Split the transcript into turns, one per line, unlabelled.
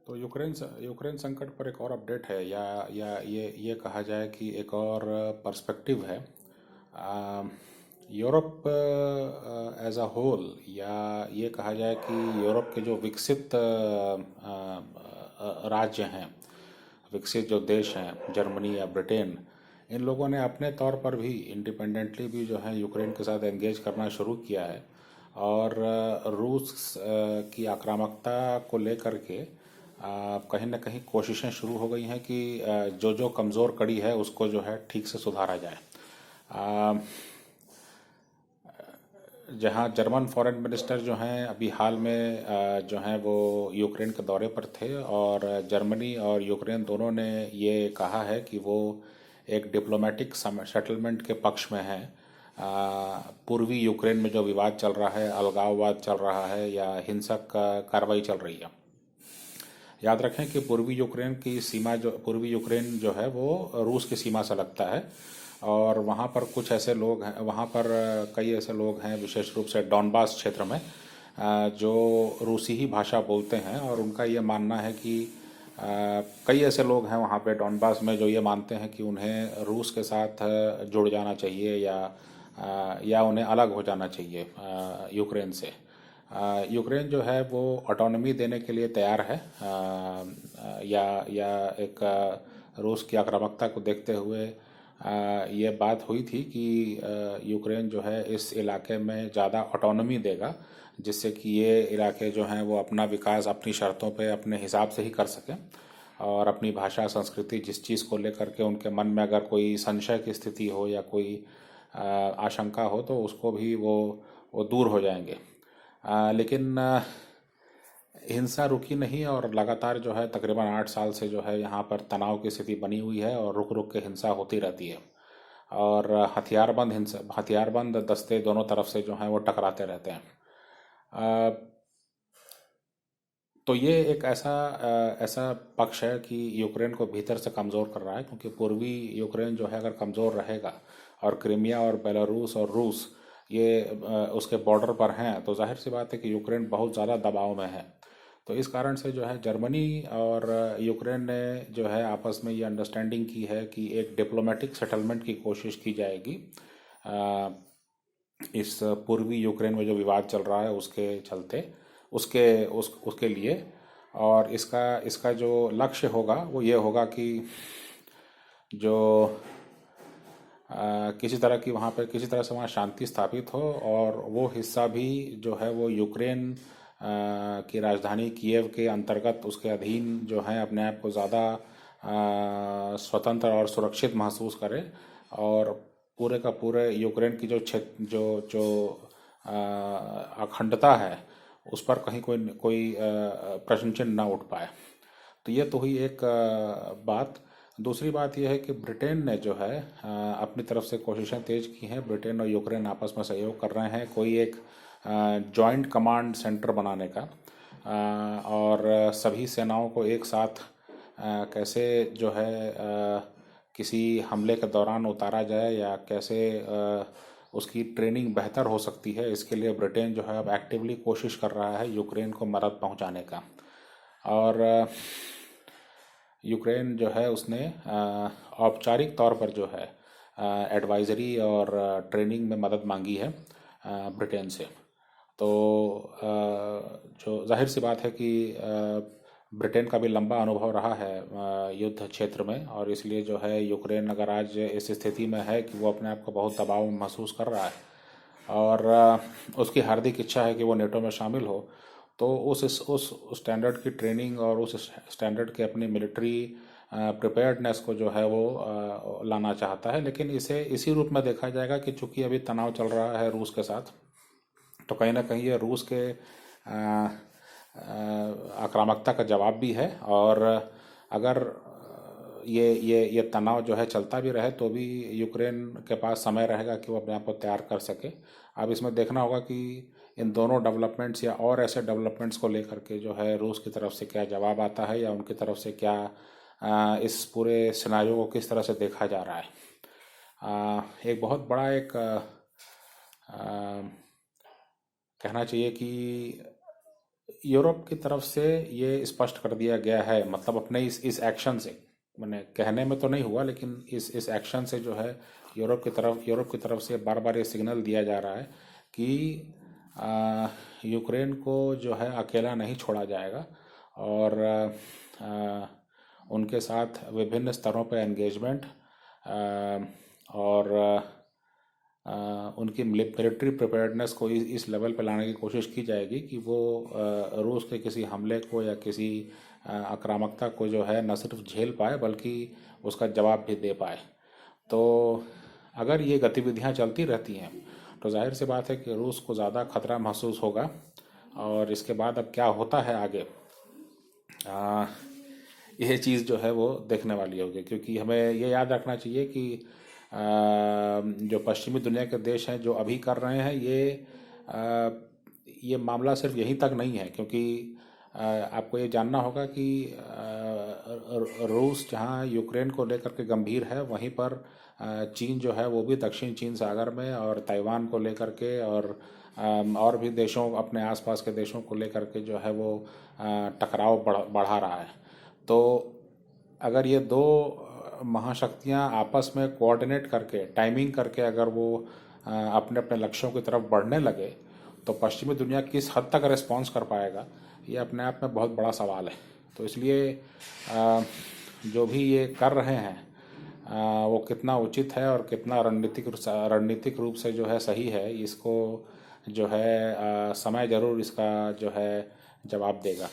तो यूक्रेन संकट पर एक और अपडेट है, या ये कहा जाए कि एक और पर्सपेक्टिव है। आ, यूरोप एज अ होल, या ये कहा जाए कि यूरोप के जो विकसित राज्य हैं, विकसित जो देश हैं, जर्मनी या ब्रिटेन, इन लोगों ने अपने तौर पर भी इंडिपेंडेंटली भी जो है यूक्रेन के साथ एंगेज करना शुरू किया है। और रूस की आक्रामकता को लेकर के कहीं ना कहीं कोशिशें शुरू हो गई हैं कि जो जो कमज़ोर कड़ी है उसको जो है ठीक से सुधारा जाए। अ, जहाँ जर्मन फॉरेन मिनिस्टर जो हैं अभी हाल में जो हैं वो यूक्रेन के दौरे पर थे, और जर्मनी और यूक्रेन दोनों ने ये कहा है कि वो एक डिप्लोमेटिक सेटलमेंट के पक्ष में हैं। पूर्वी यूक्रेन में जो विवाद चल रहा है, अलगाववाद चल रहा है या हिंसक कार्रवाई चल रही है। याद रखें कि पूर्वी यूक्रेन जो है वो रूस की सीमा से लगता है। और वहाँ पर कुछ ऐसे लोग हैं, वहाँ पर कई ऐसे लोग हैं, विशेष रूप से डॉनबास क्षेत्र में, जो रूसी ही भाषा बोलते हैं। और उनका ये मानना है कि कई ऐसे लोग हैं वहाँ पे डॉनबास में जो ये मानते हैं कि उन्हें रूस के साथ जुड़ जाना चाहिए, या उन्हें अलग हो जाना चाहिए यूक्रेन से। यूक्रेन जो है वो ऑटोनॉमी देने के लिए तैयार है, या एक रूस की आक्रामकता को देखते हुए ये बात हुई थी कि यूक्रेन जो है इस इलाके में ज़्यादा ऑटोनॉमी देगा, जिससे कि ये इलाके जो हैं वो अपना विकास अपनी शर्तों पे अपने हिसाब से ही कर सकें। और अपनी भाषा संस्कृति जिस चीज़ को लेकर के उनके मन में अगर कोई संशय की स्थिति हो या कोई आशंका हो तो उसको भी वो दूर हो जाएंगे। लेकिन हिंसा रुकी नहीं, और लगातार जो है तकरीबन 8 साल से जो है यहाँ पर तनाव की स्थिति बनी हुई है, और रुक रुक के हिंसा होती रहती है। और हथियारबंद दस्ते दोनों तरफ से जो हैं वो टकराते रहते हैं। अ, तो ये एक ऐसा पक्ष है कि यूक्रेन को भीतर से कमज़ोर कर रहा है, क्योंकि पूर्वी यूक्रेन जो है अगर कमज़ोर रहेगा और क्रीमिया और बेलारूस और रूस ये उसके बॉर्डर पर हैं, तो जाहिर सी बात है कि यूक्रेन बहुत ज़्यादा दबाव में है। तो इस कारण से जो है जर्मनी और यूक्रेन ने जो है आपस में ये अंडरस्टैंडिंग की है कि एक डिप्लोमेटिक सेटलमेंट की कोशिश की जाएगी अ, इस पूर्वी यूक्रेन में जो विवाद चल रहा है उसके चलते, उसके लिए। और इसका इसका जो लक्ष्य होगा वो ये होगा कि जो किसी तरह की वहाँ पे किसी तरह से वहाँ शांति स्थापित हो, और वो हिस्सा भी जो है वो यूक्रेन की राजधानी कीव के अंतर्गत उसके अधीन जो है अपने आप को ज़्यादा स्वतंत्र और सुरक्षित महसूस करे। और पूरे का पूरे यूक्रेन की जो क्षेत्र जो जो अखंडता है उस पर कहीं कोई कोई प्रश्न चिन्ह न उठ पाए। तो ये तो हुई एक बात। दूसरी बात यह है कि ब्रिटेन ने जो है अपनी तरफ से कोशिशें तेज की हैं। ब्रिटेन और यूक्रेन आपस में सहयोग कर रहे हैं कोई एक जॉइंट कमांड सेंटर बनाने का, और सभी सेनाओं को एक साथ कैसे जो है किसी हमले के दौरान उतारा जाए, या कैसे उसकी ट्रेनिंग बेहतर हो सकती है, इसके लिए ब्रिटेन जो है अब एक्टिवली कोशिश कर रहा है यूक्रेन को मदद पहुंचाने का। और यूक्रेन जो है उसने औपचारिक तौर पर जो है एडवाइजरी और ट्रेनिंग में मदद मांगी है ब्रिटेन से। तो जो जाहिर सी बात है कि ब्रिटेन का भी लंबा अनुभव रहा है युद्ध क्षेत्र में, और इसलिए जो है यूक्रेन अगर आज इस स्थिति में है कि वो अपने आप को बहुत दबाव में महसूस कर रहा है, और उसकी हार्दिक इच्छा है कि वो नेटो में शामिल हो, तो उस स्टैंडर्ड की ट्रेनिंग और उस स्टैंडर्ड के अपनी मिलिट्री प्रिपेयर्डनेस को जो है वो लाना चाहता है। लेकिन इसे इसी रूप में देखा जाएगा कि चूंकि अभी तनाव चल रहा है रूस के साथ, तो कहीं ना कहीं ये रूस के आक्रामकता का जवाब भी है। और अगर ये तनाव जो है चलता भी रहे तो भी यूक्रेन के पास समय रहेगा कि वो अपने आप को तैयार कर सके। अब इसमें देखना होगा कि इन दोनों डेवलपमेंट्स या और ऐसे डेवलपमेंट्स को लेकर के जो है रूस की तरफ से क्या जवाब आता है, या उनकी तरफ से क्या इस पूरे सिनारियो को किस तरह से देखा जा रहा है। एक बहुत बड़ा कहना चाहिए कि यूरोप की तरफ से ये स्पष्ट कर दिया गया है, मतलब अपने इस एक्शन से, मैंने कहने में तो नहीं हुआ लेकिन इस एक्शन से जो है यूरोप की तरफ से बार बार ये सिग्नल दिया जा रहा है कि यूक्रेन को जो है अकेला नहीं छोड़ा जाएगा, और उनके साथ विभिन्न स्तरों पर एंगेजमेंट और उनकी मिलिट्री प्रिपेयर्डनेस को इस लेवल पे लाने की कोशिश की जाएगी कि वो रूस के किसी हमले को या किसी आक्रामकता को जो है न सिर्फ झेल पाए बल्कि उसका जवाब भी दे पाए। तो अगर ये गतिविधियां चलती रहती हैं तो जाहिर सी बात है कि रूस को ज़्यादा खतरा महसूस होगा, और इसके बाद अब क्या होता है आगे, यह चीज़ जो है वो देखने वाली होगी। क्योंकि हमें ये याद रखना चाहिए कि जो पश्चिमी दुनिया के देश हैं जो अभी कर रहे हैं ये मामला सिर्फ यहीं तक नहीं है, क्योंकि आपको ये जानना होगा कि रूस जहाँ यूक्रेन को लेकर के गंभीर है, वहीं पर चीन जो है वो भी दक्षिण चीन सागर में और ताइवान को लेकर के और भी देशों, अपने आसपास के देशों को लेकर के जो है वो टकराव बढ़ा रहा है। तो अगर ये दो महाशक्तियां आपस में कोऑर्डिनेट करके, टाइमिंग करके अगर वो अपने अपने लक्ष्यों की तरफ बढ़ने लगे तो पश्चिमी दुनिया किस हद तक रिस्पॉन्स कर पाएगा, ये अपने आप में बहुत बड़ा सवाल है। तो इसलिए जो भी ये कर रहे हैं वो कितना उचित है और कितना रणनीतिक रूप से जो है सही है, इसको जो है समय ज़रूर इसका जो है जवाब देगा।